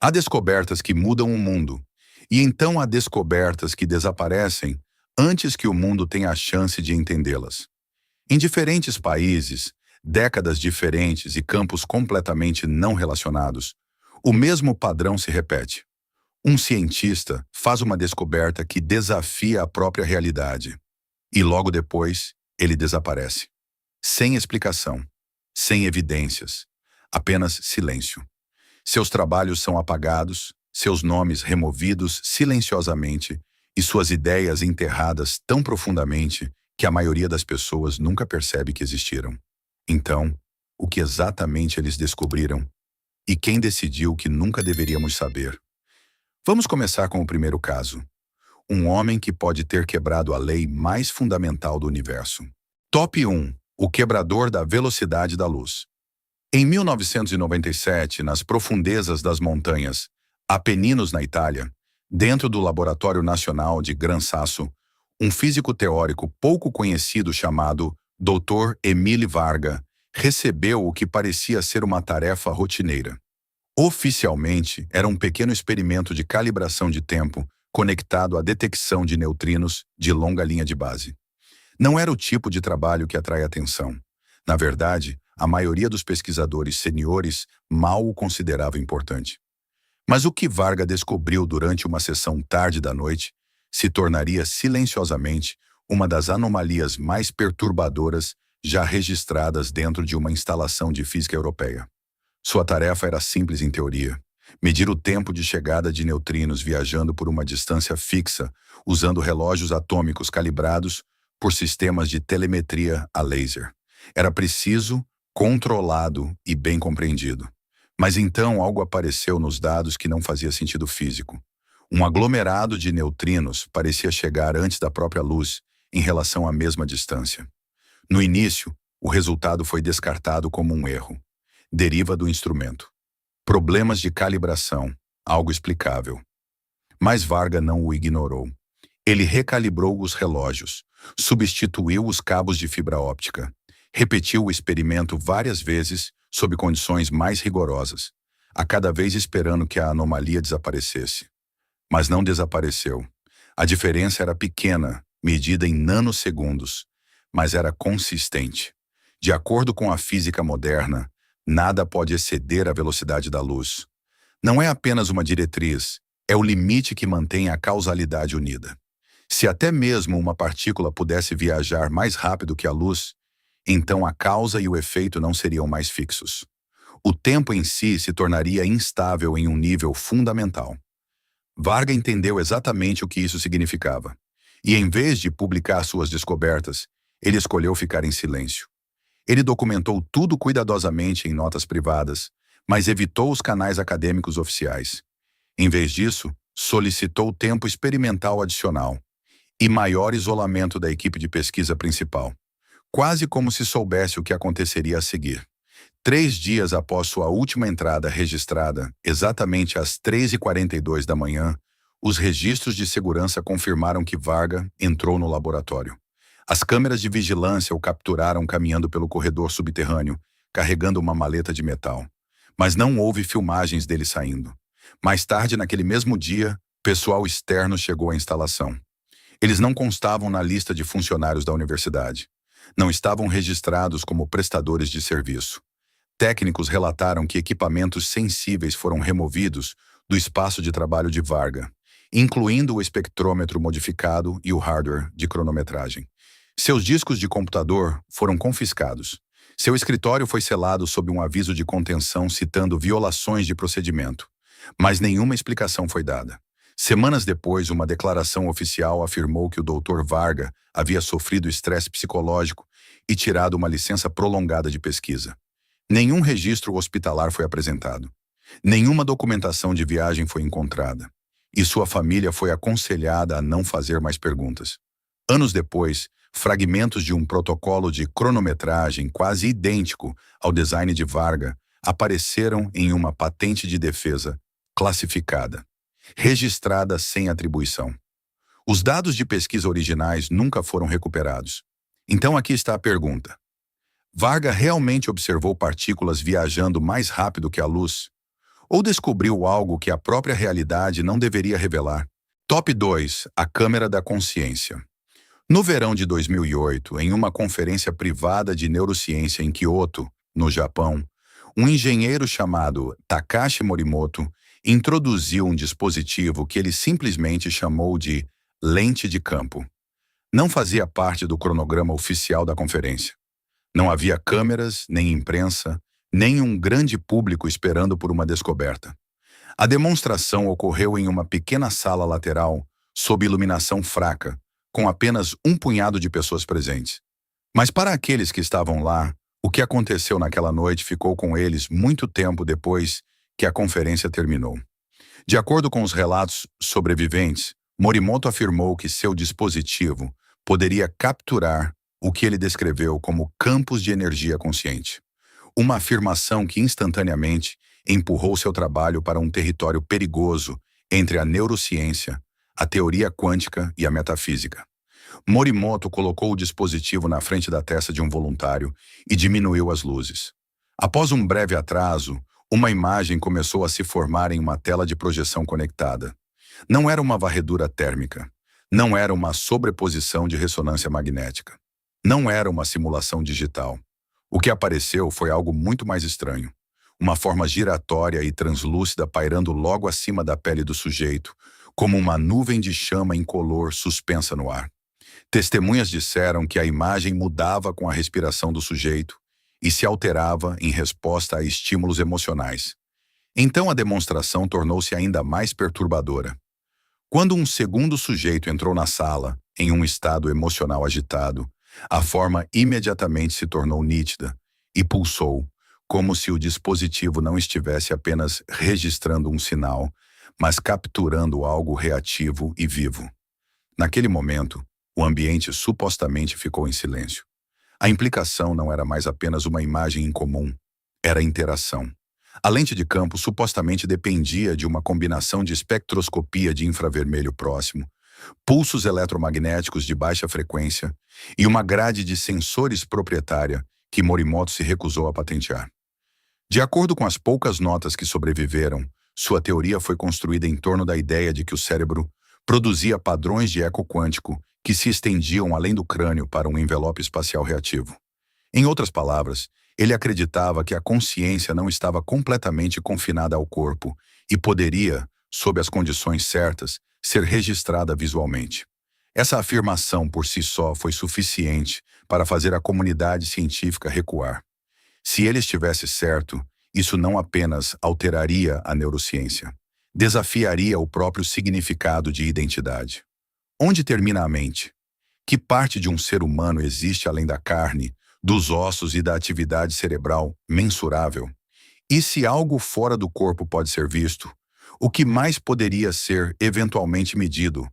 Há descobertas que mudam o mundo, e então há descobertas que desaparecem antes que o mundo tenha a chance de entendê-las. Em diferentes países, décadas diferentes e campos completamente não relacionados, o mesmo padrão se repete. Um cientista faz uma descoberta que desafia a própria realidade, e logo depois ele desaparece. Sem explicação, sem evidências, apenas silêncio. Seus trabalhos são apagados, seus nomes removidos silenciosamente e suas ideias enterradas tão profundamente que a maioria das pessoas nunca percebe que existiram. Então, o que exatamente eles descobriram? E quem decidiu que nunca deveríamos saber? Vamos começar com o primeiro caso. Um homem que pode ter quebrado a lei mais fundamental do universo. Top 1. O quebrador da velocidade da luz. Em 1997, nas profundezas das montanhas Apeninos, na Itália, dentro do Laboratório Nacional de Gran Sasso, um físico teórico pouco conhecido chamado Dr. Émile Varga recebeu o que parecia ser uma tarefa rotineira. Oficialmente, era um pequeno experimento de calibração de tempo conectado à detecção de neutrinos de longa linha de base. Não era o tipo de trabalho que atrai atenção. Na verdade, a maioria dos pesquisadores seniores mal o considerava importante. Mas o que Varga descobriu durante uma sessão tarde da noite se tornaria silenciosamente uma das anomalias mais perturbadoras já registradas dentro de uma instalação de física europeia. Sua tarefa era simples em teoria: medir o tempo de chegada de neutrinos viajando por uma distância fixa, usando relógios atômicos calibrados por sistemas de telemetria a laser. Era preciso, controlado e bem compreendido. Mas então algo apareceu nos dados que não fazia sentido físico. Um aglomerado de neutrinos parecia chegar antes da própria luz em relação à mesma distância. No início, o resultado foi descartado como um erro. Deriva do instrumento. Problemas de calibração, algo explicável. Mas Varga não o ignorou. Ele recalibrou os relógios, substituiu os cabos de fibra óptica, repetiu o experimento várias vezes sob condições mais rigorosas, a cada vez esperando que a anomalia desaparecesse. Mas não desapareceu. A diferença era pequena, medida em nanosegundos, mas era consistente. De acordo com a física moderna, nada pode exceder a velocidade da luz. Não é apenas uma diretriz, é o limite que mantém a causalidade unida. Se até mesmo uma partícula pudesse viajar mais rápido que a luz, então a causa e o efeito não seriam mais fixos. O tempo em si se tornaria instável em um nível fundamental. Varga entendeu exatamente o que isso significava. E em vez de publicar suas descobertas, ele escolheu ficar em silêncio. Ele documentou tudo cuidadosamente em notas privadas, mas evitou os canais acadêmicos oficiais. Em vez disso, solicitou tempo experimental adicional e maior isolamento da equipe de pesquisa principal, quase como se soubesse o que aconteceria a seguir. 3 dias após sua última entrada registrada, exatamente às 3h42 da manhã, os registros de segurança confirmaram que Varga entrou no laboratório. As câmeras de vigilância o capturaram caminhando pelo corredor subterrâneo, carregando uma maleta de metal. Mas não houve filmagens dele saindo. Mais tarde, naquele mesmo dia, pessoal externo chegou à instalação. Eles não constavam na lista de funcionários da universidade. Não estavam registrados como prestadores de serviço. Técnicos relataram que equipamentos sensíveis foram removidos do espaço de trabalho de Varga, incluindo o espectrômetro modificado e o hardware de cronometragem. Seus discos de computador foram confiscados. Seu escritório foi selado sob um aviso de contenção citando violações de procedimento. Mas nenhuma explicação foi dada. Semanas depois, uma declaração oficial afirmou que o Dr. Varga havia sofrido estresse psicológico e tirado uma licença prolongada de pesquisa. Nenhum registro hospitalar foi apresentado. Nenhuma documentação de viagem foi encontrada. E sua família foi aconselhada a não fazer mais perguntas. Anos depois, fragmentos de um protocolo de cronometragem quase idêntico ao design de Varga apareceram em uma patente de defesa classificada, registrada sem atribuição. Os dados de pesquisa originais nunca foram recuperados. Então aqui está a pergunta. Varga realmente observou partículas viajando mais rápido que a luz? Ou descobriu algo que a própria realidade não deveria revelar? Top 2. A Câmara da Consciência. No verão de 2008, em uma conferência privada de neurociência em Kyoto, no Japão, um engenheiro chamado Takashi Morimoto introduziu um dispositivo que ele simplesmente chamou de lente de campo. Não fazia parte do cronograma oficial da conferência. Não havia câmeras, nem imprensa, nem um grande público esperando por uma descoberta. A demonstração ocorreu em uma pequena sala lateral, sob iluminação fraca, com apenas um punhado de pessoas presentes. Mas para aqueles que estavam lá, o que aconteceu naquela noite ficou com eles muito tempo depois que a conferência terminou. De acordo com os relatos sobreviventes, Morimoto afirmou que seu dispositivo poderia capturar o que ele descreveu como campos de energia consciente. Uma afirmação que instantaneamente empurrou seu trabalho para um território perigoso entre a neurociência, a teoria quântica e a metafísica. Morimoto colocou o dispositivo na frente da testa de um voluntário e diminuiu as luzes. Após um breve atraso, uma imagem começou a se formar em uma tela de projeção conectada. Não era uma varredura térmica. Não era uma sobreposição de ressonância magnética. Não era uma simulação digital. O que apareceu foi algo muito mais estranho. Uma forma giratória e translúcida pairando logo acima da pele do sujeito, como uma nuvem de chama incolor suspensa no ar. Testemunhas disseram que a imagem mudava com a respiração do sujeito e se alterava em resposta a estímulos emocionais. Então a demonstração tornou-se ainda mais perturbadora. Quando um segundo sujeito entrou na sala, em um estado emocional agitado, a forma imediatamente se tornou nítida e pulsou, como se o dispositivo não estivesse apenas registrando um sinal, mas capturando algo reativo e vivo. Naquele momento, o ambiente supostamente ficou em silêncio. A implicação não era mais apenas uma imagem incomum, era interação. A lente de campo supostamente dependia de uma combinação de espectroscopia de infravermelho próximo, pulsos eletromagnéticos de baixa frequência e uma grade de sensores proprietária que Morimoto se recusou a patentear. De acordo com as poucas notas que sobreviveram, sua teoria foi construída em torno da ideia de que o cérebro produzia padrões de eco quântico que se estendiam além do crânio para um envelope espacial reativo. Em outras palavras, ele acreditava que a consciência não estava completamente confinada ao corpo e poderia, sob as condições certas, ser registrada visualmente. Essa afirmação por si só foi suficiente para fazer a comunidade científica recuar. Se ele estivesse certo, isso não apenas alteraria a neurociência, desafiaria o próprio significado de identidade. Onde termina a mente? Que parte de um ser humano existe além da carne, dos ossos e da atividade cerebral mensurável? E se algo fora do corpo pode ser visto, o que mais poderia ser eventualmente medido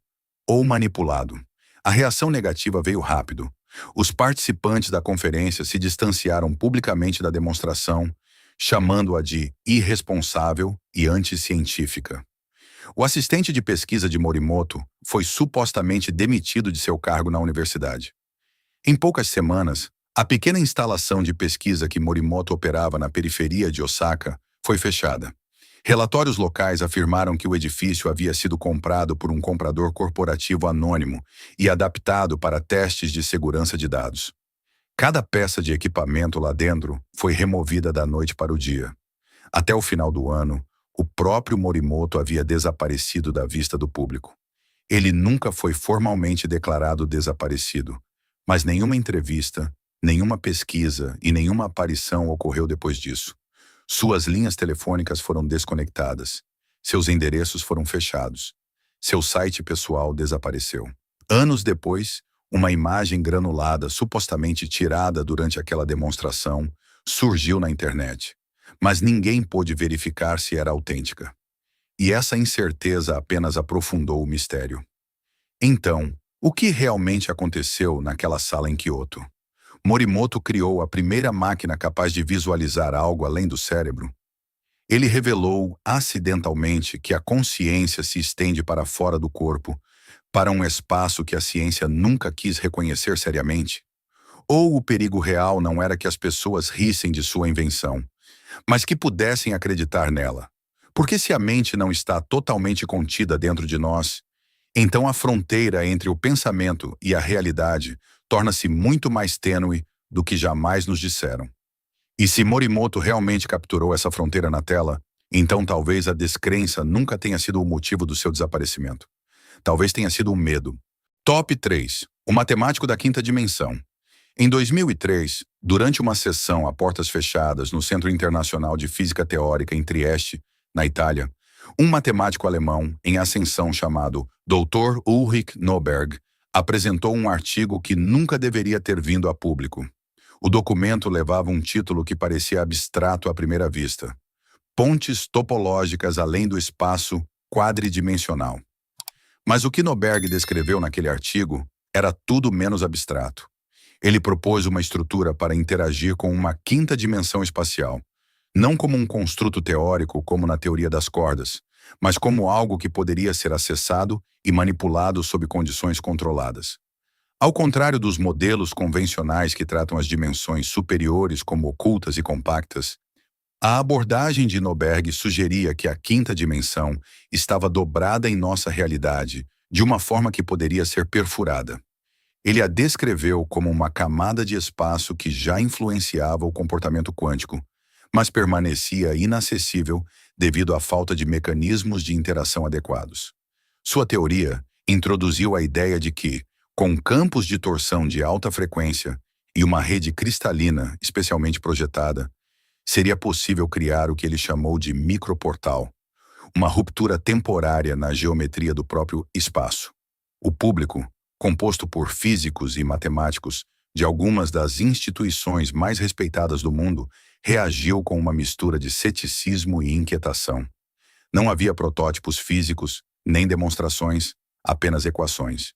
ou manipulado? A reação negativa veio rápido. Os participantes da conferência se distanciaram publicamente da demonstração, chamando-a de irresponsável e anticientífica. O assistente de pesquisa de Morimoto foi supostamente demitido de seu cargo na universidade. Em poucas semanas, a pequena instalação de pesquisa que Morimoto operava na periferia de Osaka foi fechada. Relatórios locais afirmaram que o edifício havia sido comprado por um comprador corporativo anônimo e adaptado para testes de segurança de dados. Cada peça de equipamento lá dentro foi removida da noite para o dia. Até o final do ano, o próprio Morimoto havia desaparecido da vista do público. Ele nunca foi formalmente declarado desaparecido, mas nenhuma entrevista, nenhuma pesquisa e nenhuma aparição ocorreu depois disso. Suas linhas telefônicas foram desconectadas. Seus endereços foram fechados. Seu site pessoal desapareceu. Anos depois, uma imagem granulada, supostamente tirada durante aquela demonstração, surgiu na internet, mas ninguém pôde verificar se era autêntica. E essa incerteza apenas aprofundou o mistério. Então, o que realmente aconteceu naquela sala em Kyoto? Morimoto criou a primeira máquina capaz de visualizar algo além do cérebro. Ele revelou acidentalmente que a consciência se estende para fora do corpo, para um espaço que a ciência nunca quis reconhecer seriamente. Ou o perigo real não era que as pessoas rissem de sua invenção, mas que pudessem acreditar nela. Porque se a mente não está totalmente contida dentro de nós, então a fronteira entre o pensamento e a realidade torna-se muito mais tênue do que jamais nos disseram. E se Morimoto realmente capturou essa fronteira na tela, então talvez a descrença nunca tenha sido o motivo do seu desaparecimento. Talvez tenha sido o medo. Top 3. O matemático da quinta dimensão. Em 2003, durante uma sessão a portas fechadas no Centro Internacional de Física Teórica em Trieste, na Itália, um matemático alemão em ascensão chamado Dr. Ulrich Norberg apresentou um artigo que nunca deveria ter vindo a público. O documento levava um título que parecia abstrato à primeira vista: Pontes topológicas além do espaço quadridimensional. Mas o que Norberg descreveu naquele artigo era tudo menos abstrato. Ele propôs uma estrutura para interagir com uma quinta dimensão espacial, não como um construto teórico como na teoria das cordas, mas como algo que poderia ser acessado e manipulado sob condições controladas. Ao contrário dos modelos convencionais que tratam as dimensões superiores como ocultas e compactas, a abordagem de Norberg sugeria que a quinta dimensão estava dobrada em nossa realidade, de uma forma que poderia ser perfurada. Ele a descreveu como uma camada de espaço que já influenciava o comportamento quântico, mas permanecia inacessível devido à falta de mecanismos de interação adequados. Sua teoria introduziu a ideia de que, com campos de torção de alta frequência e uma rede cristalina especialmente projetada, seria possível criar o que ele chamou de microportal, uma ruptura temporária na geometria do próprio espaço. O público, composto por físicos e matemáticos de algumas das instituições mais respeitadas do mundo, reagiu com uma mistura de ceticismo e inquietação. Não havia protótipos físicos, nem demonstrações, apenas equações.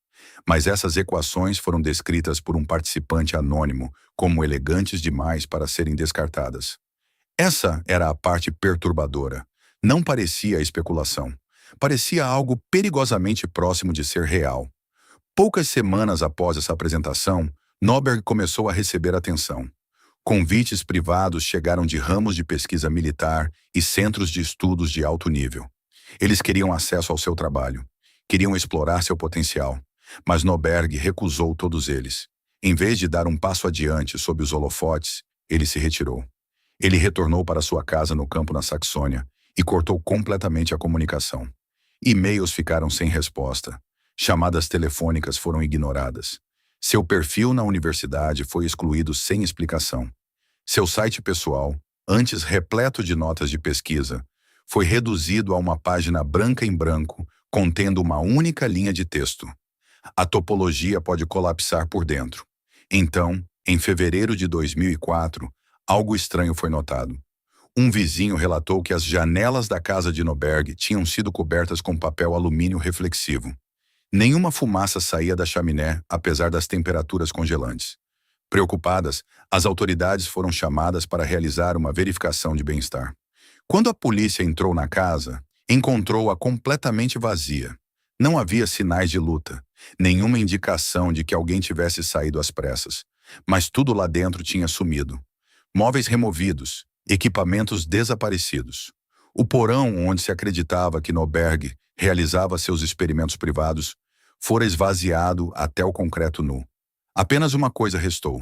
Mas essas equações foram descritas por um participante anônimo como elegantes demais para serem descartadas. Essa era a parte perturbadora. Não parecia especulação. Parecia algo perigosamente próximo de ser real. Poucas semanas após essa apresentação, Norberg começou a receber atenção. Convites privados chegaram de ramos de pesquisa militar e centros de estudos de alto nível. Eles queriam acesso ao seu trabalho. Queriam explorar seu potencial. Mas Norberg recusou todos eles. Em vez de dar um passo adiante sob os holofotes, ele se retirou. Ele retornou para sua casa no campo na Saxônia e cortou completamente a comunicação. E-mails ficaram sem resposta. Chamadas telefônicas foram ignoradas. Seu perfil na universidade foi excluído sem explicação. Seu site pessoal, antes repleto de notas de pesquisa, foi reduzido a uma página branca em branco, contendo uma única linha de texto. A topologia pode colapsar por dentro. Então, em fevereiro de 2004, algo estranho foi notado. Um vizinho relatou que as janelas da casa de Norberg tinham sido cobertas com papel alumínio reflexivo. Nenhuma fumaça saía da chaminé, apesar das temperaturas congelantes. Preocupadas, as autoridades foram chamadas para realizar uma verificação de bem-estar. Quando a polícia entrou na casa, encontrou-a completamente vazia. Não havia sinais de luta, nenhuma indicação de que alguém tivesse saído às pressas, mas tudo lá dentro tinha sumido. Móveis removidos, equipamentos desaparecidos. O porão onde se acreditava que Norberg realizava seus experimentos privados fora esvaziado até o concreto nu. Apenas uma coisa restou.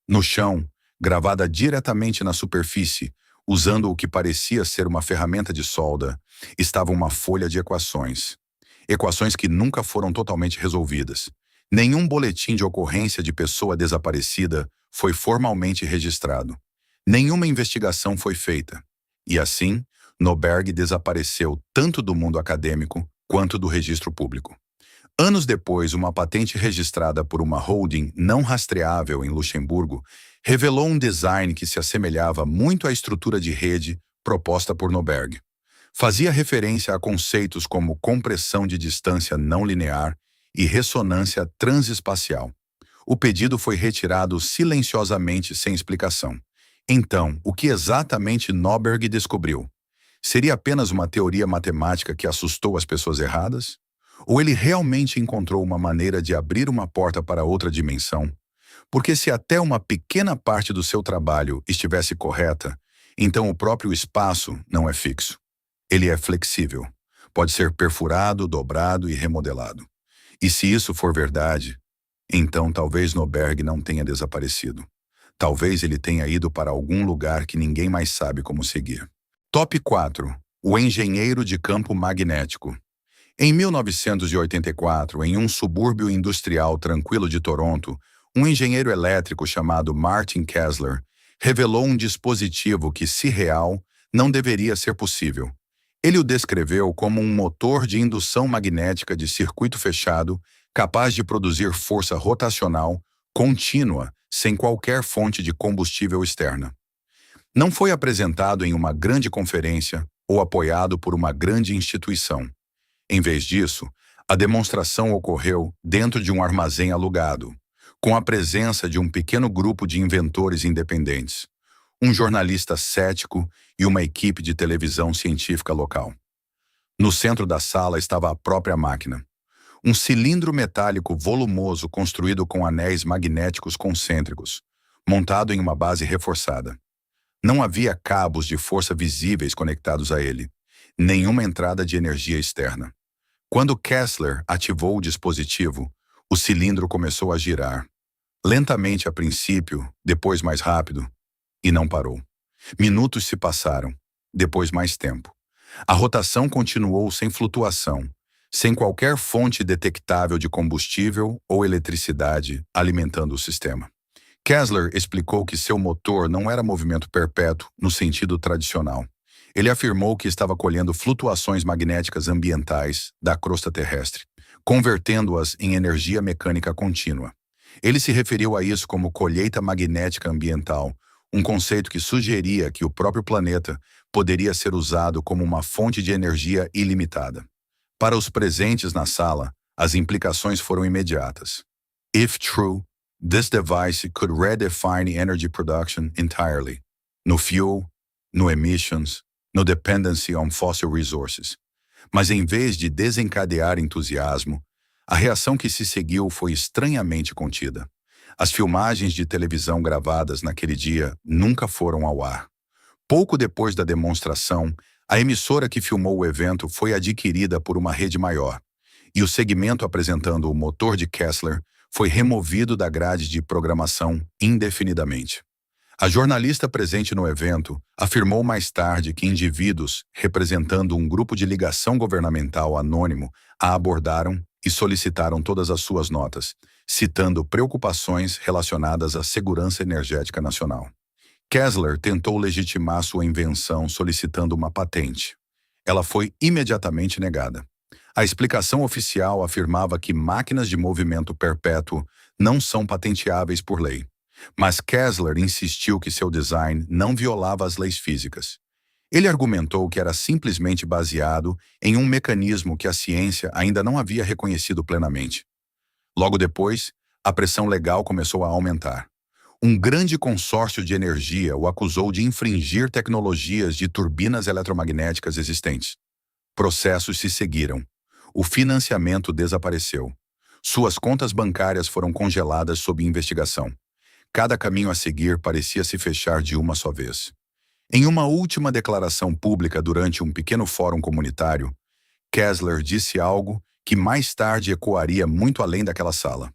No chão, gravada diretamente na superfície, usando o que parecia ser uma ferramenta de solda, estava uma folha de equações. Equações que nunca foram totalmente resolvidas. Nenhum boletim de ocorrência de pessoa desaparecida foi formalmente registrado. Nenhuma investigação foi feita. E assim, Norberg desapareceu tanto do mundo acadêmico quanto do registro público. Anos depois, uma patente registrada por uma holding não rastreável em Luxemburgo revelou um design que se assemelhava muito à estrutura de rede proposta por Norberg. Fazia referência a conceitos como compressão de distância não linear e ressonância transespacial. O pedido foi retirado silenciosamente sem explicação. Então, o que exatamente Norberg descobriu? Seria apenas uma teoria matemática que assustou as pessoas erradas? Ou ele realmente encontrou uma maneira de abrir uma porta para outra dimensão? Porque se até uma pequena parte do seu trabalho estivesse correta, então o próprio espaço não é fixo. Ele é flexível. Pode ser perfurado, dobrado e remodelado. E se isso for verdade, então talvez Norberg não tenha desaparecido. Talvez ele tenha ido para algum lugar que ninguém mais sabe como seguir. Top 4. O engenheiro de campo magnético. Em 1984, em um subúrbio industrial tranquilo de Toronto, um engenheiro elétrico chamado Martin Kessler revelou um dispositivo que, se real, não deveria ser possível. Ele o descreveu como um motor de indução magnética de circuito fechado capaz de produzir força rotacional contínua sem qualquer fonte de combustível externa. Não foi apresentado em uma grande conferência ou apoiado por uma grande instituição. Em vez disso, a demonstração ocorreu dentro de um armazém alugado, com a presença de um pequeno grupo de inventores independentes, um jornalista cético e uma equipe de televisão científica local. No centro da sala estava a própria máquina, um cilindro metálico volumoso construído com anéis magnéticos concêntricos, montado em uma base reforçada. Não havia cabos de força visíveis conectados a ele, nenhuma entrada de energia externa. Quando Kessler ativou o dispositivo, o cilindro começou a girar. Lentamente a princípio, depois mais rápido, e não parou. Minutos se passaram, depois mais tempo. A rotação continuou sem flutuação, sem qualquer fonte detectável de combustível ou eletricidade alimentando o sistema. Kessler explicou que seu motor não era movimento perpétuo no sentido tradicional. Ele afirmou que estava colhendo flutuações magnéticas ambientais da crosta terrestre, convertendo-as em energia mecânica contínua. Ele se referiu a isso como colheita magnética ambiental, um conceito que sugeria que o próprio planeta poderia ser usado como uma fonte de energia ilimitada. Para os presentes na sala, as implicações foram imediatas. If true, this device could redefine energy production entirely. No fuel, no emissions, no dependency on fossil resources. Mas em vez de desencadear entusiasmo, a reação que se seguiu foi estranhamente contida. As filmagens de televisão gravadas naquele dia nunca foram ao ar. Pouco depois da demonstração, a emissora que filmou o evento foi adquirida por uma rede maior, e o segmento apresentando o motor de Kessler foi removido da grade de programação indefinidamente. A jornalista presente no evento afirmou mais tarde que indivíduos representando um grupo de ligação governamental anônimo a abordaram e solicitaram todas as suas notas, citando preocupações relacionadas à segurança energética nacional. Kessler tentou legitimar sua invenção solicitando uma patente. Ela foi imediatamente negada. A explicação oficial afirmava que máquinas de movimento perpétuo não são patenteáveis por lei. Mas Kessler insistiu que seu design não violava as leis físicas. Ele argumentou que era simplesmente baseado em um mecanismo que a ciência ainda não havia reconhecido plenamente. Logo depois, a pressão legal começou a aumentar. Um grande consórcio de energia o acusou de infringir tecnologias de turbinas eletromagnéticas existentes. Processos se seguiram. O financiamento desapareceu. Suas contas bancárias foram congeladas sob investigação. Cada caminho a seguir parecia se fechar de uma só vez. Em uma última declaração pública durante um pequeno fórum comunitário, Kessler disse algo que mais tarde ecoaria muito além daquela sala.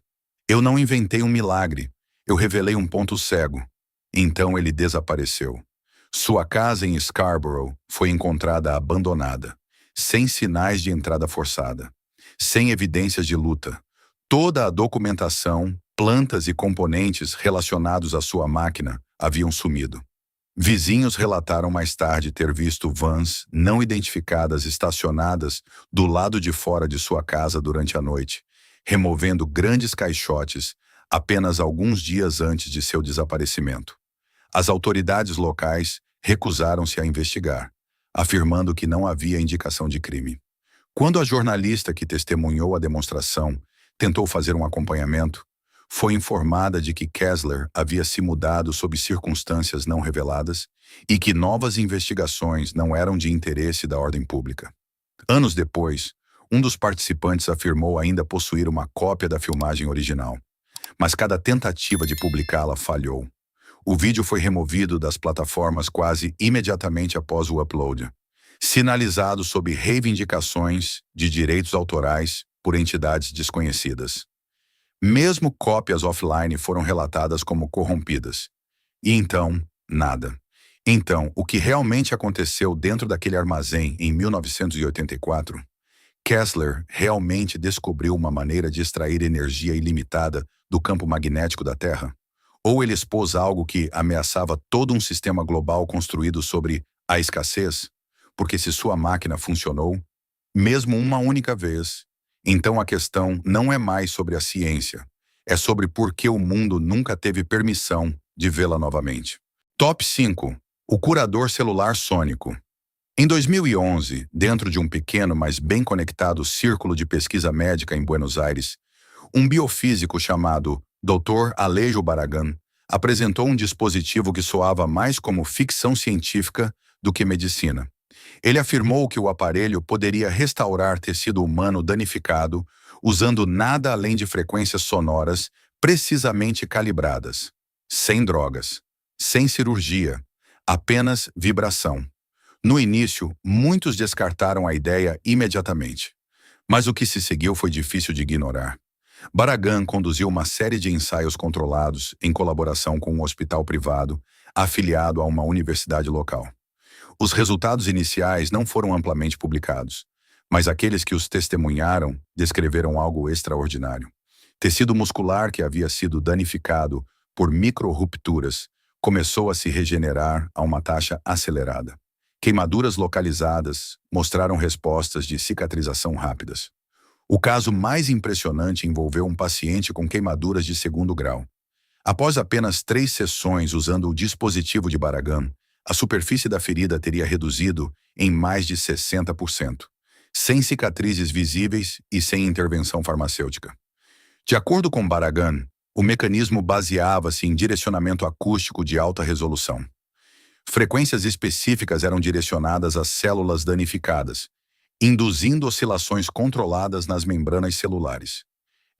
Eu não inventei um milagre, eu revelei um ponto cego. Então ele desapareceu. Sua casa em Scarborough foi encontrada abandonada, sem sinais de entrada forçada, sem evidências de luta. Toda a documentação, plantas e componentes relacionados à sua máquina haviam sumido. Vizinhos relataram mais tarde ter visto vans não identificadas estacionadas do lado de fora de sua casa durante a noite, removendo grandes caixotes apenas alguns dias antes de seu desaparecimento. As autoridades locais recusaram-se a investigar, afirmando que não havia indicação de crime. Quando a jornalista que testemunhou a demonstração tentou fazer um acompanhamento, foi informada de que Kessler havia se mudado sob circunstâncias não reveladas e que novas investigações não eram de interesse da ordem pública. Anos depois, um dos participantes afirmou ainda possuir uma cópia da filmagem original, mas cada tentativa de publicá-la falhou. O vídeo foi removido das plataformas quase imediatamente após o upload. sinalizado sob reivindicações de direitos autorais por entidades desconhecidas. Mesmo cópias offline foram relatadas como corrompidas. E então, nada. Então, o que realmente aconteceu dentro daquele armazém em 1984? Kessler realmente descobriu uma maneira de extrair energia ilimitada do campo magnético da Terra? Ou ele expôs algo que ameaçava todo um sistema global construído sobre a escassez? Porque se sua máquina funcionou, mesmo uma única vez, então a questão não é mais sobre a ciência, é sobre por que o mundo nunca teve permissão de vê-la novamente. Top 5. O curador celular sônico. Em 2011, dentro de um pequeno, mas bem conectado círculo de pesquisa médica em Buenos Aires, um biofísico chamado Dr. Alejo Barragán apresentou um dispositivo que soava mais como ficção científica do que medicina. Ele afirmou que o aparelho poderia restaurar tecido humano danificado usando nada além de frequências sonoras precisamente calibradas, sem drogas, sem cirurgia, apenas vibração. No início, muitos descartaram a ideia imediatamente, mas o que se seguiu foi difícil de ignorar. Barragán conduziu uma série de ensaios controlados em colaboração com um hospital privado afiliado a uma universidade local. Os resultados iniciais não foram amplamente publicados, mas aqueles que os testemunharam descreveram algo extraordinário. Tecido muscular que havia sido danificado por micro-rupturas começou a se regenerar a uma taxa acelerada. Queimaduras localizadas mostraram respostas de cicatrização rápidas. O caso mais impressionante envolveu um paciente com queimaduras de 2º grau. Após apenas 3 sessões usando o dispositivo de Barragán, a superfície da ferida teria reduzido em mais de 60%, sem cicatrizes visíveis e sem intervenção farmacêutica. De acordo com Barragán, o mecanismo baseava-se em direcionamento acústico de alta resolução. Frequências específicas eram direcionadas às células danificadas, induzindo oscilações controladas nas membranas celulares.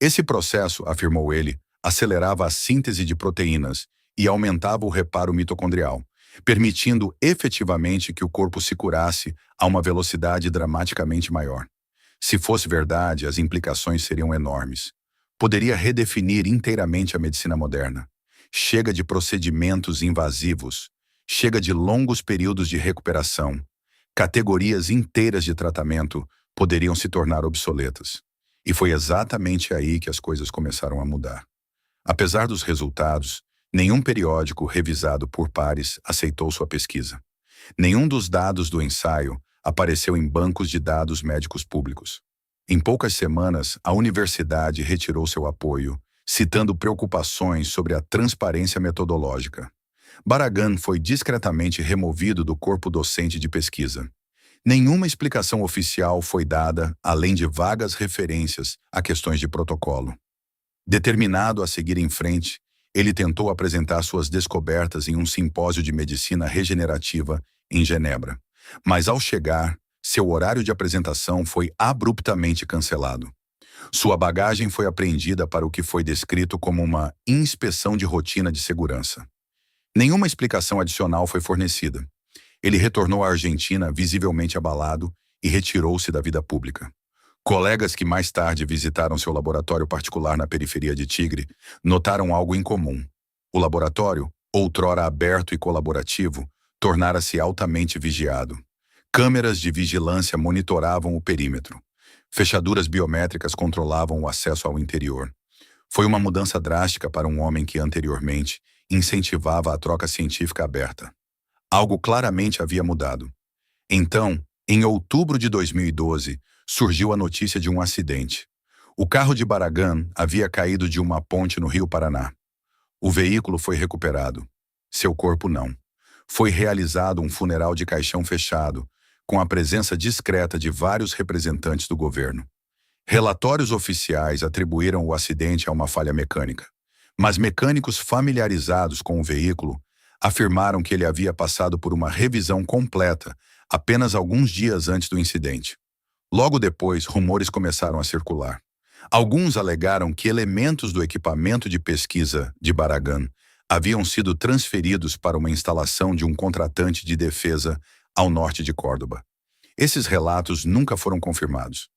Esse processo, afirmou ele, acelerava a síntese de proteínas e aumentava o reparo mitocondrial, permitindo efetivamente que o corpo se curasse a uma velocidade dramaticamente maior. Se fosse verdade, as implicações seriam enormes. Poderia redefinir inteiramente a medicina moderna. Chega de procedimentos invasivos. Chega de longos períodos de recuperação. Categorias inteiras de tratamento poderiam se tornar obsoletas. E foi exatamente aí que as coisas começaram a mudar. Apesar dos resultados, nenhum periódico revisado por pares aceitou sua pesquisa. Nenhum dos dados do ensaio apareceu em bancos de dados médicos públicos. Em poucas semanas, a universidade retirou seu apoio, citando preocupações sobre a transparência metodológica. Barragán foi discretamente removido do corpo docente de pesquisa. Nenhuma explicação oficial foi dada, além de vagas referências a questões de protocolo. Determinado a seguir em frente, ele tentou apresentar suas descobertas em um simpósio de medicina regenerativa em Genebra. Mas ao chegar, seu horário de apresentação foi abruptamente cancelado. Sua bagagem foi apreendida para o que foi descrito como uma inspeção de rotina de segurança. Nenhuma explicação adicional foi fornecida. Ele retornou à Argentina visivelmente abalado e retirou-se da vida pública. Colegas que mais tarde visitaram seu laboratório particular na periferia de Tigre notaram algo em comum. O laboratório, outrora aberto e colaborativo, tornara-se altamente vigiado. Câmeras de vigilância monitoravam o perímetro. Fechaduras biométricas controlavam o acesso ao interior. Foi uma mudança drástica para um homem que anteriormente incentivava a troca científica aberta. Algo claramente havia mudado. Então, em outubro de 2012, surgiu a notícia de um acidente. O carro de Barragán havia caído de uma ponte no Rio Paraná. O veículo foi recuperado. Seu corpo não. Foi realizado um funeral de caixão fechado, com a presença discreta de vários representantes do governo. Relatórios oficiais atribuíram o acidente a uma falha mecânica, mas mecânicos familiarizados com o veículo afirmaram que ele havia passado por uma revisão completa apenas alguns dias antes do incidente. Logo depois, rumores começaram a circular. Alguns alegaram que elementos do equipamento de pesquisa de Barragán haviam sido transferidos para uma instalação de um contratante de defesa ao norte de Córdoba. Esses relatos nunca foram confirmados.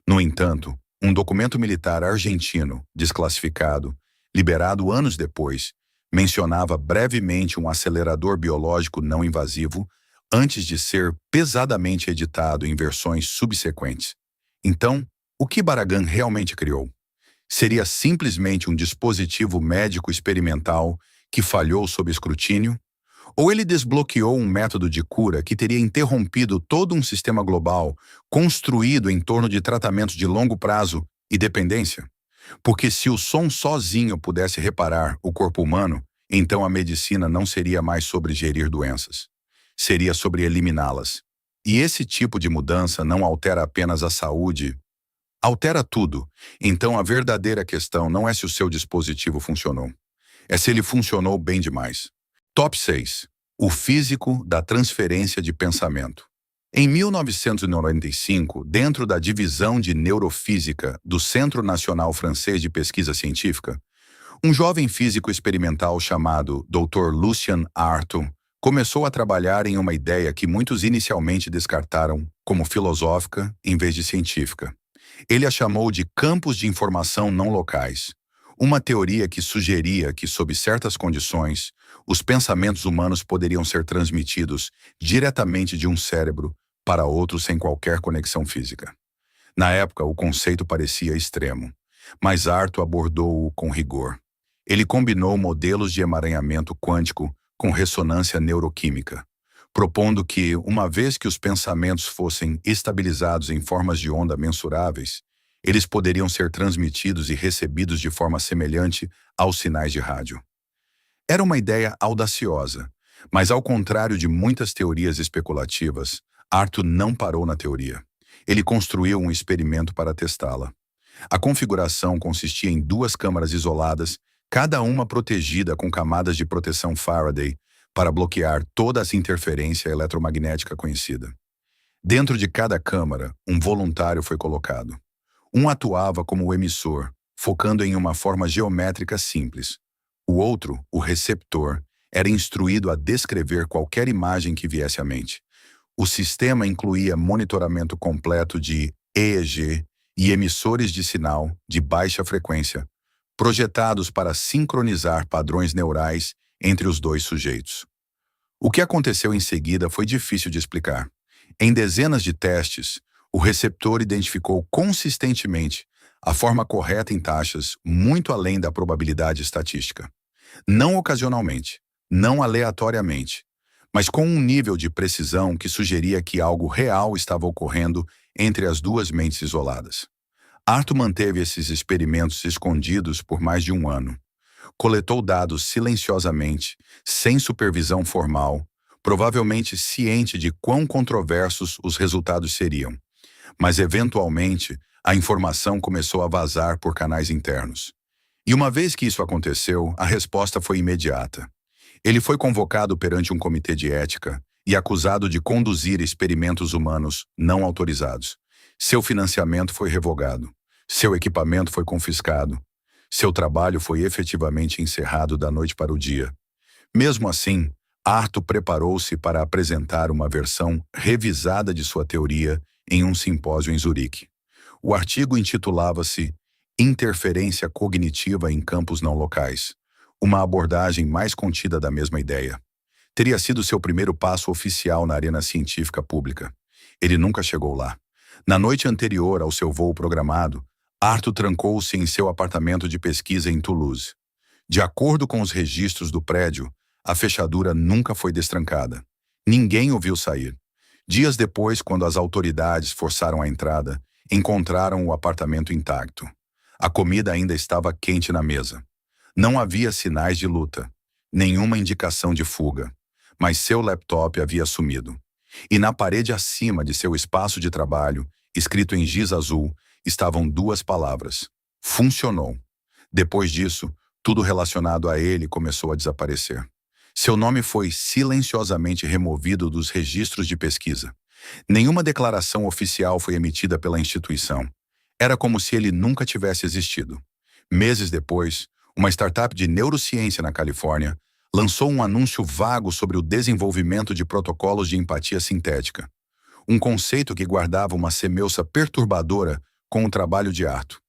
No entanto, um documento militar argentino, desclassificado, liberado anos depois, mencionava brevemente um acelerador biológico não invasivo antes de ser pesadamente editado em versões subsequentes. Então, o que Barragan realmente criou? Seria simplesmente um dispositivo médico experimental que falhou sob escrutínio? Ou ele desbloqueou um método de cura que teria interrompido todo um sistema global construído em torno de tratamentos de longo prazo e dependência? Porque se o som sozinho pudesse reparar o corpo humano, então a medicina não seria mais sobre gerir doenças. Seria sobre eliminá-las. E esse tipo de mudança não altera apenas a saúde, altera tudo. Então a verdadeira questão não é se o seu dispositivo funcionou, é se ele funcionou bem demais. Top 6. O físico da transferência de pensamento. Em 1995, dentro da divisão de neurofísica do Centro Nacional Francês de Pesquisa Científica, um jovem físico experimental chamado Dr. Lucien Arthur começou a trabalhar em uma ideia que muitos inicialmente descartaram como filosófica em vez de científica. Ele a chamou de campos de informação não locais, uma teoria que sugeria que, sob certas condições, os pensamentos humanos poderiam ser transmitidos diretamente de um cérebro para outro sem qualquer conexão física. Na época, o conceito parecia extremo, mas Arthur abordou-o com rigor. Ele combinou modelos de emaranhamento quântico com ressonância neuroquímica, propondo que, uma vez que os pensamentos fossem estabilizados em formas de onda mensuráveis, eles poderiam ser transmitidos e recebidos de forma semelhante aos sinais de rádio. Era uma ideia audaciosa, mas ao contrário de muitas teorias especulativas, Arthur não parou na teoria. Ele construiu um experimento para testá-la. A configuração consistia em 2 câmaras isoladas, cada uma protegida com camadas de proteção Faraday para bloquear toda a interferência eletromagnética conhecida. Dentro de cada câmara, um voluntário foi colocado. Um atuava como o emissor, focando em uma forma geométrica simples. O outro, o receptor, era instruído a descrever qualquer imagem que viesse à mente. O sistema incluía monitoramento completo de EEG e emissores de sinal de baixa frequência, projetados para sincronizar padrões neurais entre os 2 sujeitos. O que aconteceu em seguida foi difícil de explicar. Em dezenas de testes, o receptor identificou consistentemente a forma correta em taxas muito além da probabilidade estatística. Não ocasionalmente, não aleatoriamente, mas com um nível de precisão que sugeria que algo real estava ocorrendo entre as 2 mentes isoladas. Arthur manteve esses experimentos escondidos por mais de 1 ano. Coletou dados silenciosamente, sem supervisão formal, provavelmente ciente de quão controversos os resultados seriam. Mas, eventualmente, a informação começou a vazar por canais internos. E uma vez que isso aconteceu, a resposta foi imediata. Ele foi convocado perante um comitê de ética e acusado de conduzir experimentos humanos não autorizados. Seu financiamento foi revogado. Seu equipamento foi confiscado. Seu trabalho foi efetivamente encerrado da noite para o dia. Mesmo assim, Arthur preparou-se para apresentar uma versão revisada de sua teoria em um simpósio em Zurique. O artigo intitulava-se Interferência Cognitiva em Campos Não Locais, uma abordagem mais contida da mesma ideia. Teria sido seu primeiro passo oficial na arena científica pública. Ele nunca chegou lá. Na noite anterior ao seu voo programado, Arthur trancou-se em seu apartamento de pesquisa em Toulouse. De acordo com os registros do prédio, a fechadura nunca foi destrancada. Ninguém o viu sair. Dias depois, quando as autoridades forçaram a entrada, encontraram o apartamento intacto. A comida ainda estava quente na mesa. Não havia sinais de luta, nenhuma indicação de fuga, mas seu laptop havia sumido. E na parede acima de seu espaço de trabalho, escrito em giz azul, estavam 2 palavras: funcionou. Depois disso, tudo relacionado a ele começou a desaparecer. Seu nome foi silenciosamente removido dos registros de pesquisa. Nenhuma declaração oficial foi emitida pela instituição. Era como se ele nunca tivesse existido. Meses depois, uma startup de neurociência na Califórnia lançou um anúncio vago sobre o desenvolvimento de protocolos de empatia sintética. um conceito que guardava uma semelhança perturbadora com o trabalho de Arthur.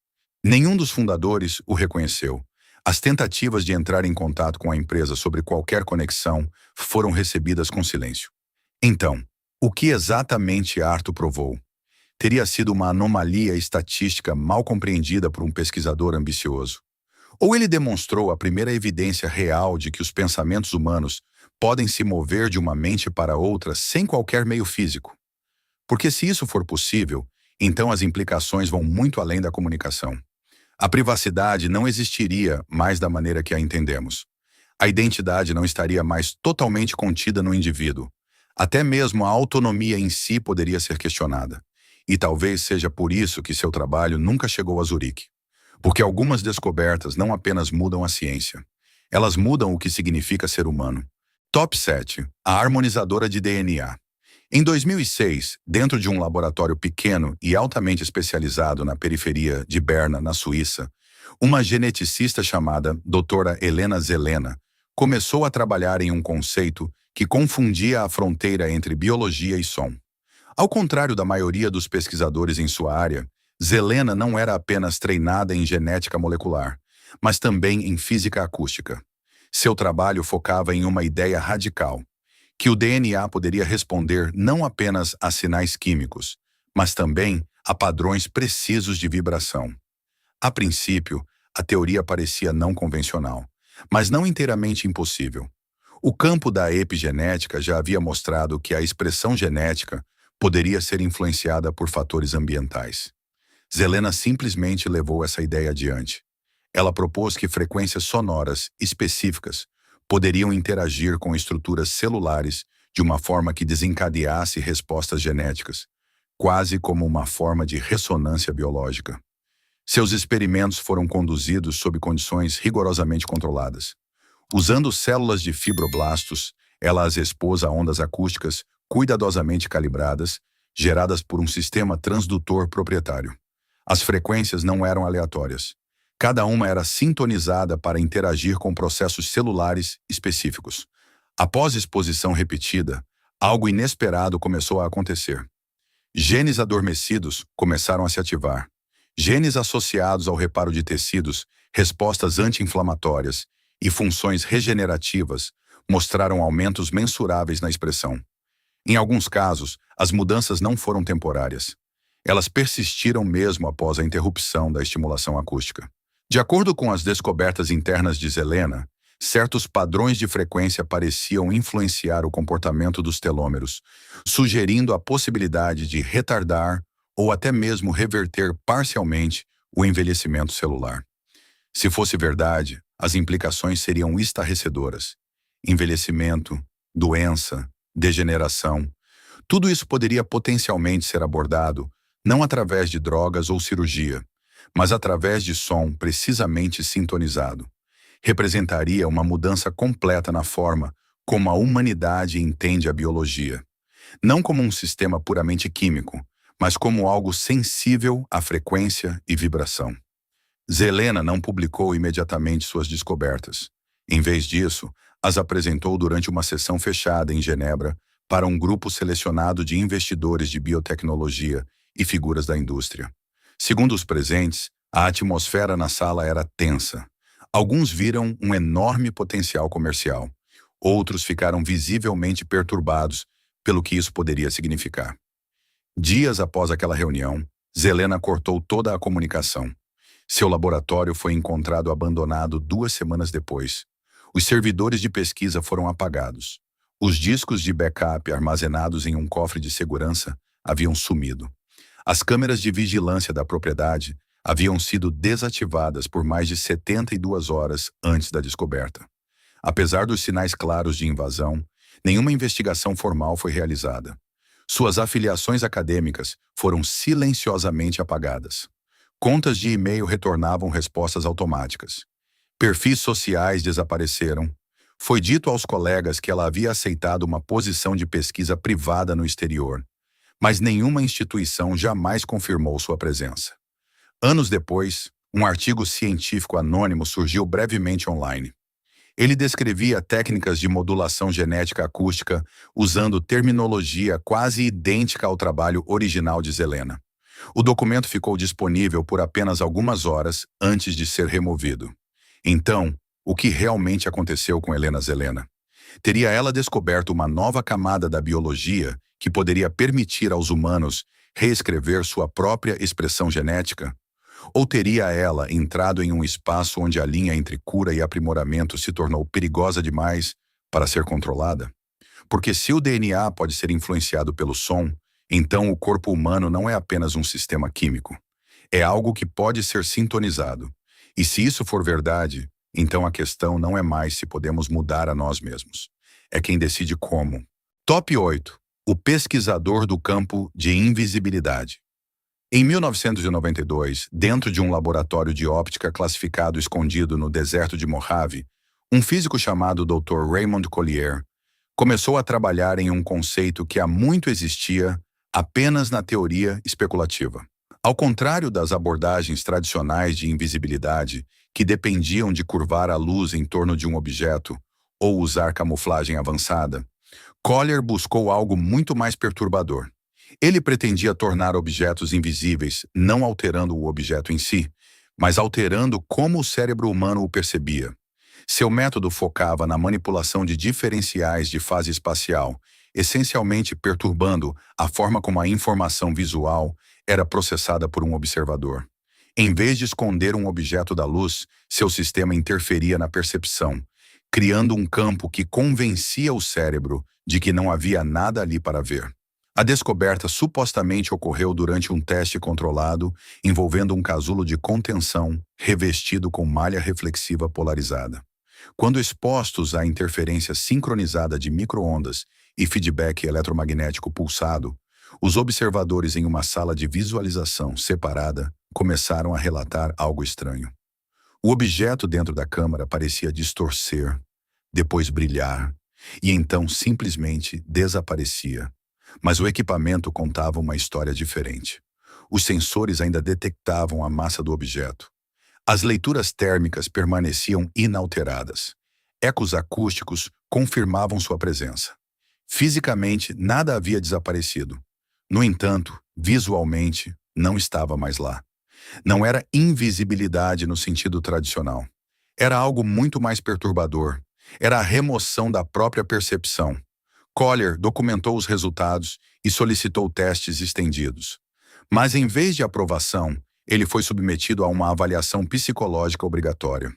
Nenhum dos fundadores o reconheceu. As tentativas de entrar em contato com a empresa sobre qualquer conexão foram recebidas com silêncio. Então, o que exatamente Arthur provou? Teria sido uma anomalia estatística mal compreendida por um pesquisador ambicioso? Ou ele demonstrou a primeira evidência real de que os pensamentos humanos podem se mover de uma mente para outra sem qualquer meio físico? Porque se isso for possível, então as implicações vão muito além da comunicação. A privacidade não existiria mais da maneira que a entendemos. A identidade não estaria mais totalmente contida no indivíduo. Até mesmo a autonomia em si poderia ser questionada. E talvez seja por isso que seu trabalho nunca chegou a Zurique. Porque algumas descobertas não apenas mudam a ciência. Elas mudam o que significa ser humano. Top 7. A harmonizadora de DNA. Em 2006, dentro de um laboratório pequeno e altamente especializado na periferia de Berna, na Suíça, uma geneticista chamada Dra. Helena Zelena começou a trabalhar em um conceito que confundia a fronteira entre biologia e som. Ao contrário da maioria dos pesquisadores em sua área, Zelena não era apenas treinada em genética molecular, mas também em física acústica. Seu trabalho focava em uma ideia radical, que o DNA poderia responder não apenas a sinais químicos, mas também a padrões precisos de vibração. A princípio, a teoria parecia não convencional, mas não inteiramente impossível. O campo da epigenética já havia mostrado que a expressão genética poderia ser influenciada por fatores ambientais. Zelena simplesmente levou essa ideia adiante. Ela propôs que frequências sonoras específicas poderiam interagir com estruturas celulares de uma forma que desencadeasse respostas genéticas, quase como uma forma de ressonância biológica. Seus experimentos foram conduzidos sob condições rigorosamente controladas. Usando células de fibroblastos, ela as expôs a ondas acústicas cuidadosamente calibradas, geradas por um sistema transdutor proprietário. As frequências não eram aleatórias. Cada uma era sintonizada para interagir com processos celulares específicos. Após exposição repetida, algo inesperado começou a acontecer. Genes adormecidos começaram a se ativar. Genes associados ao reparo de tecidos, respostas anti-inflamatórias e funções regenerativas mostraram aumentos mensuráveis na expressão. Em alguns casos, as mudanças não foram temporárias. Elas persistiram mesmo após a interrupção da estimulação acústica. De acordo com as descobertas internas de Zelena, certos padrões de frequência pareciam influenciar o comportamento dos telômeros, sugerindo a possibilidade de retardar ou até mesmo reverter parcialmente o envelhecimento celular. Se fosse verdade, as implicações seriam estarrecedoras. Envelhecimento, doença, degeneração, tudo isso poderia potencialmente ser abordado não através de drogas ou cirurgia, mas através de som precisamente sintonizado. Representaria uma mudança completa na forma como a humanidade entende a biologia. Não como um sistema puramente químico, mas como algo sensível à frequência e vibração. Zelena não publicou imediatamente suas descobertas. Em vez disso, as apresentou durante uma sessão fechada em Genebra para um grupo selecionado de investidores de biotecnologia e figuras da indústria. Segundo os presentes, a atmosfera na sala era tensa. Alguns viram um enorme potencial comercial. Outros ficaram visivelmente perturbados pelo que isso poderia significar. Dias após aquela reunião, Zelena cortou toda a comunicação. Seu laboratório foi encontrado abandonado 2 semanas depois. Os servidores de pesquisa foram apagados. Os discos de backup armazenados em um cofre de segurança haviam sumido. As câmeras de vigilância da propriedade haviam sido desativadas por mais de 72 horas antes da descoberta. Apesar dos sinais claros de invasão, nenhuma investigação formal foi realizada. Suas afiliações acadêmicas foram silenciosamente apagadas. Contas de e-mail retornavam respostas automáticas. Perfis sociais desapareceram. Foi dito aos colegas que ela havia aceitado uma posição de pesquisa privada no exterior, mas nenhuma instituição jamais confirmou sua presença. Anos depois, um artigo científico anônimo surgiu brevemente online. Ele descrevia técnicas de modulação genética acústica usando terminologia quase idêntica ao trabalho original de Zelena. O documento ficou disponível por apenas algumas horas antes de ser removido. Então, o que realmente aconteceu com Helena Zelena? Teria ela descoberto uma nova camada da biologia que poderia permitir aos humanos reescrever sua própria expressão genética? Ou teria ela entrado em um espaço onde a linha entre cura e aprimoramento se tornou perigosa demais para ser controlada? Porque se o DNA pode ser influenciado pelo som, então o corpo humano não é apenas um sistema químico. É algo que pode ser sintonizado. E se isso for verdade, então a questão não é mais se podemos mudar a nós mesmos. É quem decide como. Top 8. O pesquisador do campo de invisibilidade. Em 1992, dentro de um laboratório de óptica classificado escondido no deserto de Mojave, um físico chamado Dr. Raymond Collier começou a trabalhar em um conceito que há muito existia apenas na teoria especulativa. Ao contrário das abordagens tradicionais de invisibilidade, que dependiam de curvar a luz em torno de um objeto ou usar camuflagem avançada, Collier buscou algo muito mais perturbador. Ele pretendia tornar objetos invisíveis, não alterando o objeto em si, mas alterando como o cérebro humano o percebia. Seu método focava na manipulação de diferenciais de fase espacial, essencialmente perturbando a forma como a informação visual era processada por um observador. Em vez de esconder um objeto da luz, seu sistema interferia na percepção, criando um campo que convencia o cérebro de que não havia nada ali para ver. A descoberta supostamente ocorreu durante um teste controlado envolvendo um casulo de contenção revestido com malha reflexiva polarizada. Quando expostos à interferência sincronizada de micro-ondas e feedback eletromagnético pulsado, os observadores em uma sala de visualização separada começaram a relatar algo estranho. O objeto dentro da câmara parecia distorcer, depois brilhar, e então simplesmente desaparecia. Mas o equipamento contava uma história diferente. Os sensores ainda detectavam a massa do objeto. As leituras térmicas permaneciam inalteradas. Ecos acústicos confirmavam sua presença. Fisicamente, nada havia desaparecido. No entanto, visualmente, não estava mais lá. Não era invisibilidade no sentido tradicional. Era algo muito mais perturbador. Era a remoção da própria percepção. Collier documentou os resultados e solicitou testes estendidos. Mas em vez de aprovação, ele foi submetido a uma avaliação psicológica obrigatória.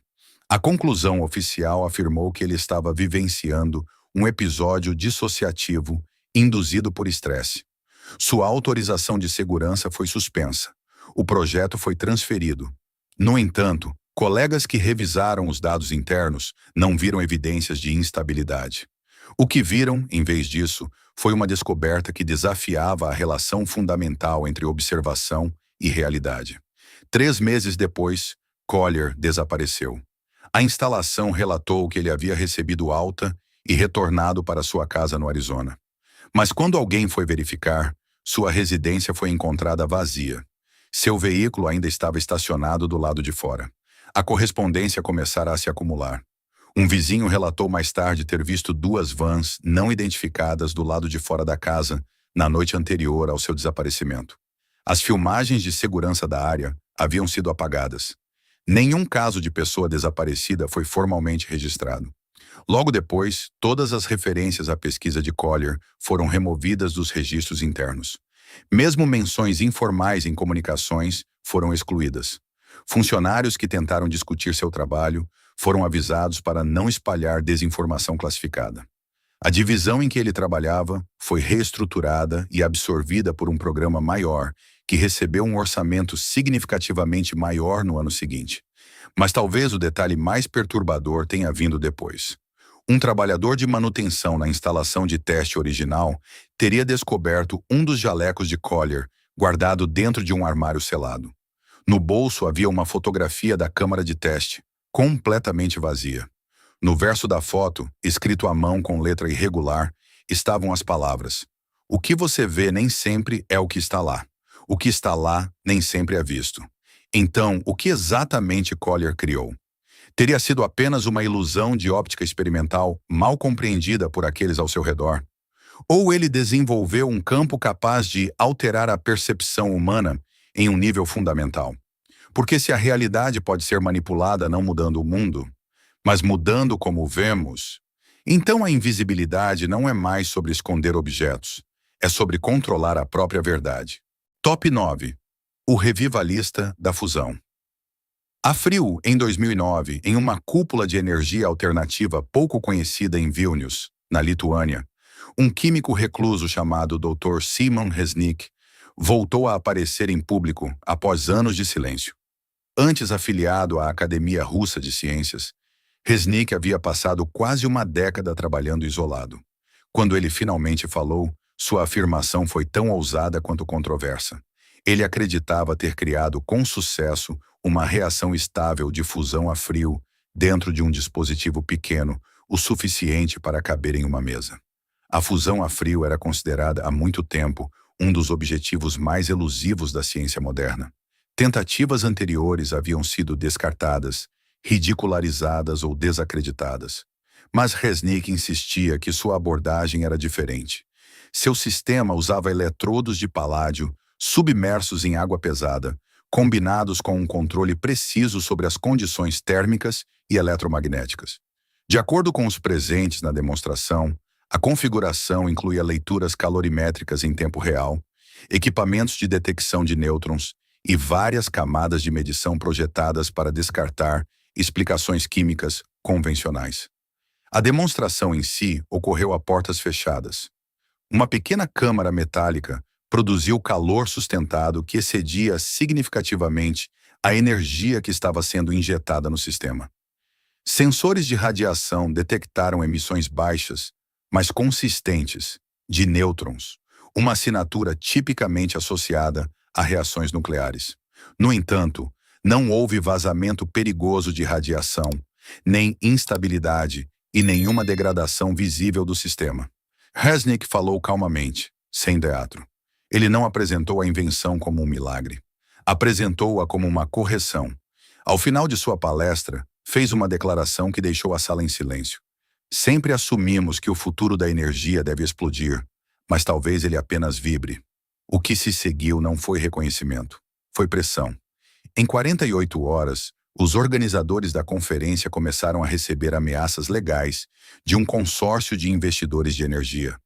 A conclusão oficial afirmou que ele estava vivenciando um episódio dissociativo induzido por estresse. Sua autorização de segurança foi suspensa. O projeto foi transferido. No entanto, colegas que revisaram os dados internos não viram evidências de instabilidade. O que viram, em vez disso, foi uma descoberta que desafiava a relação fundamental entre observação e realidade. 3 meses depois, Collier desapareceu. A instalação relatou que ele havia recebido alta e retornado para sua casa no Arizona. Mas quando alguém foi verificar, sua residência foi encontrada vazia. Seu veículo ainda estava estacionado do lado de fora. A correspondência começara a se acumular. Um vizinho relatou mais tarde ter visto 2 vans não identificadas do lado de fora da casa na noite anterior ao seu desaparecimento. As filmagens de segurança da área haviam sido apagadas. Nenhum caso de pessoa desaparecida foi formalmente registrado. Logo depois, todas as referências à pesquisa de Collier foram removidas dos registros internos. Mesmo menções informais em comunicações foram excluídas. Funcionários que tentaram discutir seu trabalho foram avisados para não espalhar desinformação classificada. A divisão em que ele trabalhava foi reestruturada e absorvida por um programa maior que recebeu um orçamento significativamente maior no ano seguinte. Mas talvez o detalhe mais perturbador tenha vindo depois. Um trabalhador de manutenção na instalação de teste original teria descoberto um dos jalecos de Collier guardado dentro de um armário selado. No bolso havia uma fotografia da câmara de teste, completamente vazia. No verso da foto, escrito à mão com letra irregular, estavam as palavras: "O que você vê nem sempre é o que está lá. O que está lá nem sempre é visto." Então, o que exatamente Collier criou? Teria sido apenas uma ilusão de óptica experimental mal compreendida por aqueles ao seu redor? Ou ele desenvolveu um campo capaz de alterar a percepção humana em um nível fundamental? Porque se a realidade pode ser manipulada não mudando o mundo, mas mudando como o vemos, então a invisibilidade não é mais sobre esconder objetos, é sobre controlar a própria verdade. Top 9. O revivalista da fusão. A Frio, em 2009, em uma cúpula de energia alternativa pouco conhecida em Vilnius, na Lituânia, um químico recluso chamado Dr. Simon Resnick voltou a aparecer em público após anos de silêncio. Antes afiliado à Academia Russa de Ciências, Resnick havia passado quase uma década trabalhando isolado. Quando ele finalmente falou, sua afirmação foi tão ousada quanto controversa. Ele acreditava ter criado com sucesso uma reação estável de fusão a frio dentro de um dispositivo pequeno, o suficiente para caber em uma mesa. A fusão a frio era considerada há muito tempo um dos objetivos mais elusivos da ciência moderna. Tentativas anteriores haviam sido descartadas, ridicularizadas ou desacreditadas. Mas Resnick insistia que sua abordagem era diferente. Seu sistema usava eletrodos de paládio submersos em água pesada, combinados com um controle preciso sobre as condições térmicas e eletromagnéticas. De acordo com os presentes na demonstração, a configuração incluía leituras calorimétricas em tempo real, equipamentos de detecção de nêutrons e várias camadas de medição projetadas para descartar explicações químicas convencionais. A demonstração em si ocorreu a portas fechadas. Uma pequena câmara metálica produziu calor sustentado que excedia significativamente a energia que estava sendo injetada no sistema. Sensores de radiação detectaram emissões baixas, mas consistentes, de nêutrons, uma assinatura tipicamente associada a reações nucleares. No entanto, não houve vazamento perigoso de radiação, nem instabilidade e nenhuma degradação visível do sistema. Resnick falou calmamente, sem teatro. Ele não apresentou a invenção como um milagre. Apresentou-a como uma correção. Ao final de sua palestra, fez uma declaração que deixou a sala em silêncio. Sempre assumimos que o futuro da energia deve explodir, mas talvez ele apenas vibre. O que se seguiu não foi reconhecimento, foi pressão. Em 48 horas, os organizadores da conferência começaram a receber ameaças legais de um consórcio de investidores de energia.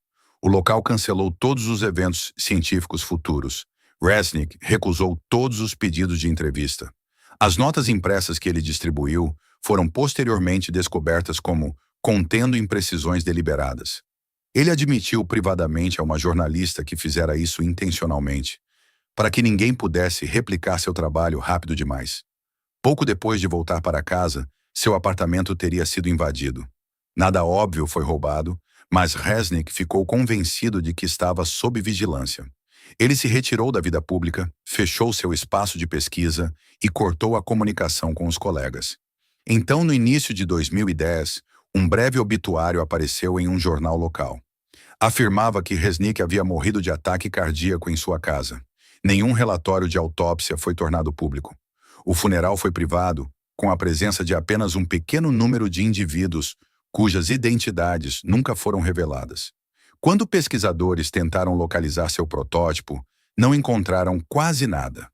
O local cancelou todos os eventos científicos futuros. Resnick recusou todos os pedidos de entrevista. As notas impressas que ele distribuiu foram posteriormente descobertas como contendo imprecisões deliberadas. Ele admitiu privadamente a uma jornalista que fizera isso intencionalmente, para que ninguém pudesse replicar seu trabalho rápido demais. Pouco depois de voltar para casa, seu apartamento teria sido invadido. Nada óbvio foi roubado, mas Resnick ficou convencido de que estava sob vigilância. Ele se retirou da vida pública, fechou seu espaço de pesquisa e cortou a comunicação com os colegas. Então, no início de 2010, um breve obituário apareceu em um jornal local. Afirmava que Resnick havia morrido de ataque cardíaco em sua casa. Nenhum relatório de autópsia foi tornado público. O funeral foi privado, com a presença de apenas um pequeno número de indivíduos cujas identidades nunca foram reveladas. Quando pesquisadores tentaram localizar seu protótipo, não encontraram quase nada.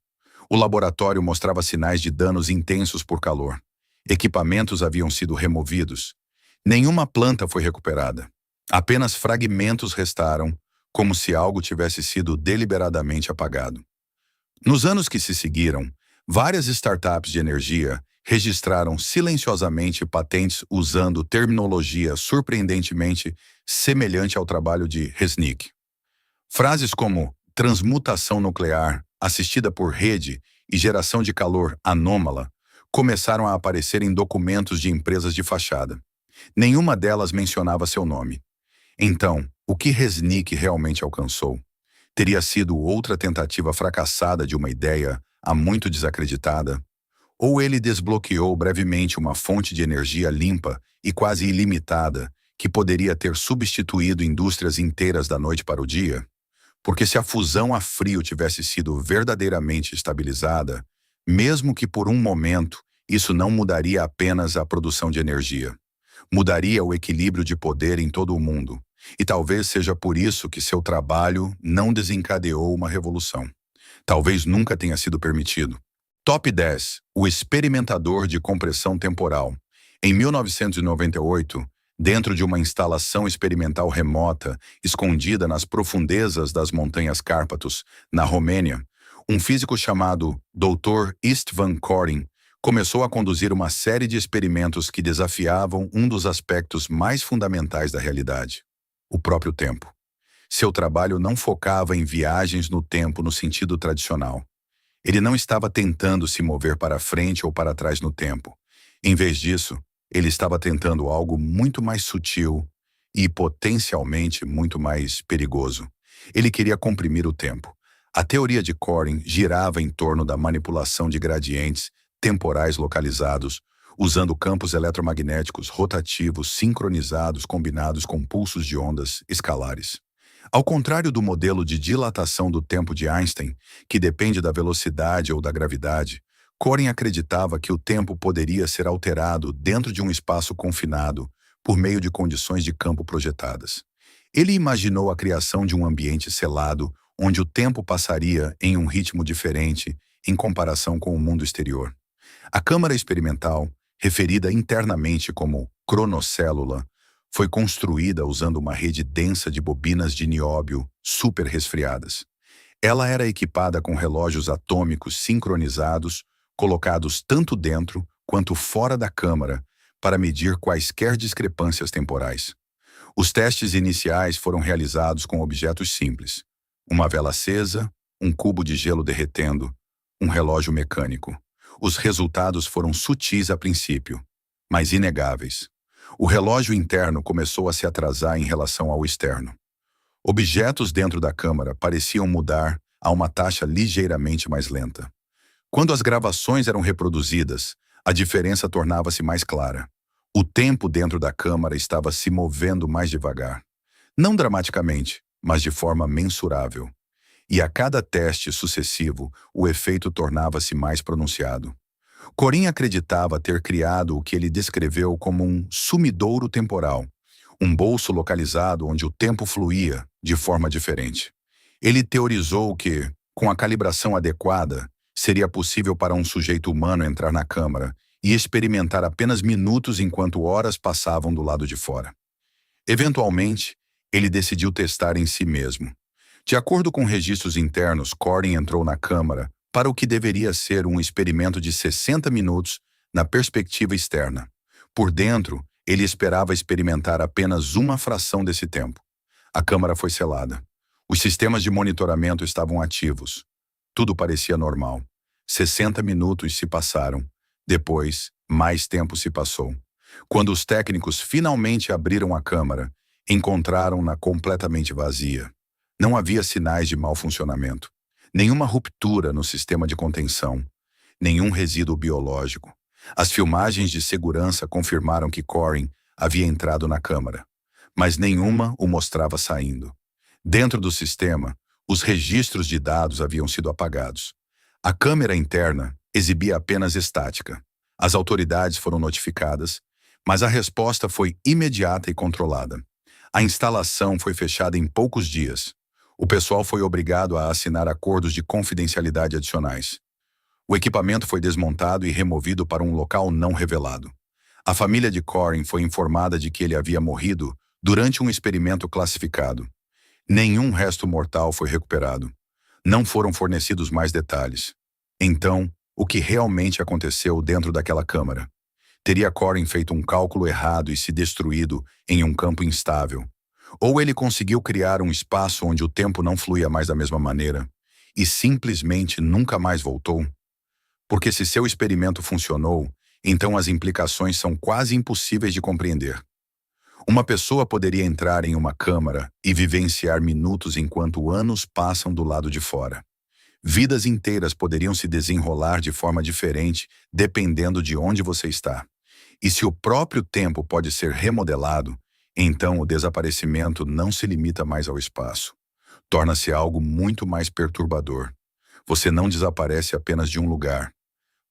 O laboratório mostrava sinais de danos intensos por calor. Equipamentos haviam sido removidos. Nenhuma planta foi recuperada. Apenas fragmentos restaram, como se algo tivesse sido deliberadamente apagado. Nos anos que se seguiram, várias startups de energia registraram silenciosamente patentes usando terminologia surpreendentemente semelhante ao trabalho de Resnick. Frases como transmutação nuclear, assistida por rede e geração de calor anômala começaram a aparecer em documentos de empresas de fachada. Nenhuma delas mencionava seu nome. Então, o que Resnick realmente alcançou? Teria sido outra tentativa fracassada de uma ideia há muito desacreditada? Ou ele desbloqueou brevemente uma fonte de energia limpa e quase ilimitada que poderia ter substituído indústrias inteiras da noite para o dia? Porque se a fusão a frio tivesse sido verdadeiramente estabilizada, mesmo que por um momento, Isso não mudaria apenas a produção de energia. Mudaria o equilíbrio de poder em todo o mundo. E talvez seja por isso que seu trabalho não desencadeou uma revolução. Talvez nunca tenha sido permitido. Top 10. O experimentador de compressão temporal. Em 1998, dentro de uma instalação experimental remota, escondida nas profundezas das Montanhas Cárpatos, na Romênia, um físico chamado Dr. Istvan Korin começou a conduzir uma série de experimentos que desafiavam um dos aspectos mais fundamentais da realidade: o próprio tempo. Seu trabalho não focava em viagens no tempo no sentido tradicional. Ele não estava tentando se mover para frente ou para trás no tempo. Em vez disso, ele estava tentando algo muito mais sutil e potencialmente muito mais perigoso. Ele queria comprimir o tempo. A teoria de Korin girava em torno da manipulação de gradientes temporais localizados, usando campos eletromagnéticos rotativos sincronizados combinados com pulsos de ondas escalares. Ao contrário do modelo de dilatação do tempo de Einstein, que depende da velocidade ou da gravidade, Korin acreditava que o tempo poderia ser alterado dentro de um espaço confinado por meio de condições de campo projetadas. Ele imaginou a criação de um ambiente selado onde o tempo passaria em um ritmo diferente em comparação com o mundo exterior. A câmara experimental, referida internamente como cronocélula, foi construída usando uma rede densa de bobinas de nióbio super resfriadas. Ela era equipada com relógios atômicos sincronizados, colocados tanto dentro quanto fora da câmara para medir quaisquer discrepâncias temporais. Os testes iniciais foram realizados com objetos simples: uma vela acesa, um cubo de gelo derretendo, um relógio mecânico. Os resultados foram sutis a princípio, mas inegáveis. O relógio interno começou a se atrasar em relação ao externo. Objetos dentro da câmara pareciam mudar a uma taxa ligeiramente mais lenta. Quando as gravações eram reproduzidas, a diferença tornava-se mais clara. O tempo dentro da câmara estava se movendo mais devagar. Não dramaticamente, mas de forma mensurável. E a cada teste sucessivo, o efeito tornava-se mais pronunciado. Korin acreditava ter criado o que ele descreveu como um sumidouro temporal, um bolso localizado onde o tempo fluía de forma diferente. Ele teorizou que, com a calibração adequada, seria possível para um sujeito humano entrar na câmara e experimentar apenas minutos enquanto horas passavam do lado de fora. Eventualmente, ele decidiu testar em si mesmo. De acordo com registros internos, Korin entrou na câmara para o que deveria ser um experimento de 60 minutos na perspectiva externa. Por dentro, ele esperava experimentar apenas uma fração desse tempo. A câmara foi selada. Os sistemas de monitoramento estavam ativos. Tudo parecia normal. 60 minutos se passaram. Depois, mais tempo se passou. Quando os técnicos finalmente abriram a câmara, encontraram-na completamente vazia. Não havia sinais de mau funcionamento, nenhuma ruptura no sistema de contenção, nenhum resíduo biológico. As filmagens de segurança confirmaram que Korin havia entrado na câmara, mas nenhuma o mostrava saindo. Dentro do sistema, os registros de dados haviam sido apagados. A câmera interna exibia apenas estática. As autoridades foram notificadas, mas a resposta foi imediata e controlada. A instalação foi fechada em poucos dias. O pessoal foi obrigado a assinar acordos de confidencialidade adicionais. O equipamento foi desmontado e removido para um local não revelado. A família de Korin foi informada de que ele havia morrido durante um experimento classificado. Nenhum resto mortal foi recuperado. Não foram fornecidos mais detalhes. Então, o que realmente aconteceu dentro daquela câmara? Teria Korin feito um cálculo errado e se destruído em um campo instável? Ou ele conseguiu criar um espaço onde o tempo não fluía mais da mesma maneira e simplesmente nunca mais voltou? Porque se seu experimento funcionou, então as implicações são quase impossíveis de compreender. Uma pessoa poderia entrar em uma câmara e vivenciar minutos enquanto anos passam do lado de fora. Vidas inteiras poderiam se desenrolar de forma diferente dependendo de onde você está. E se o próprio tempo pode ser remodelado, então o desaparecimento não se limita mais ao espaço. Torna-se algo muito mais perturbador. Você não desaparece apenas de um lugar.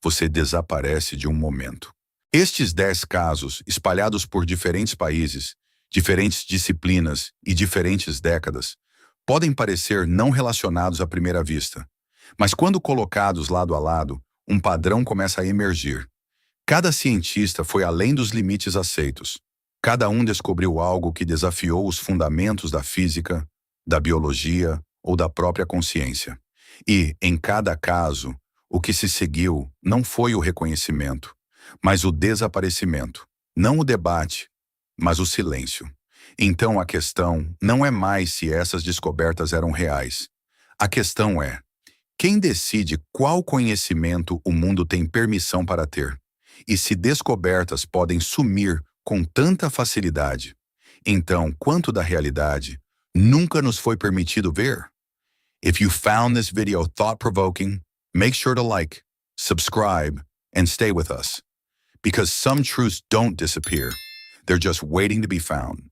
você desaparece de um momento. Estes 10 casos, espalhados por diferentes países, diferentes disciplinas e diferentes décadas, podem parecer não relacionados à primeira vista, mas quando colocados lado a lado, um padrão começa a emergir. Cada cientista foi além dos limites aceitos. Cada um descobriu algo que desafiou os fundamentos da física, da biologia ou da própria consciência. E, em cada caso, o que se seguiu não foi o reconhecimento, mas o desaparecimento. Não o debate, mas o silêncio. Então a questão não é mais se essas descobertas eram reais. A questão é: quem decide qual conhecimento o mundo tem permissão para ter? E se descobertas podem sumir com tanta facilidade, então, quanto da realidade nunca nos foi permitido ver? If you found this video thought-provoking, make sure to like, subscribe, and stay with us. Because some truths don't disappear. They're just waiting to be found.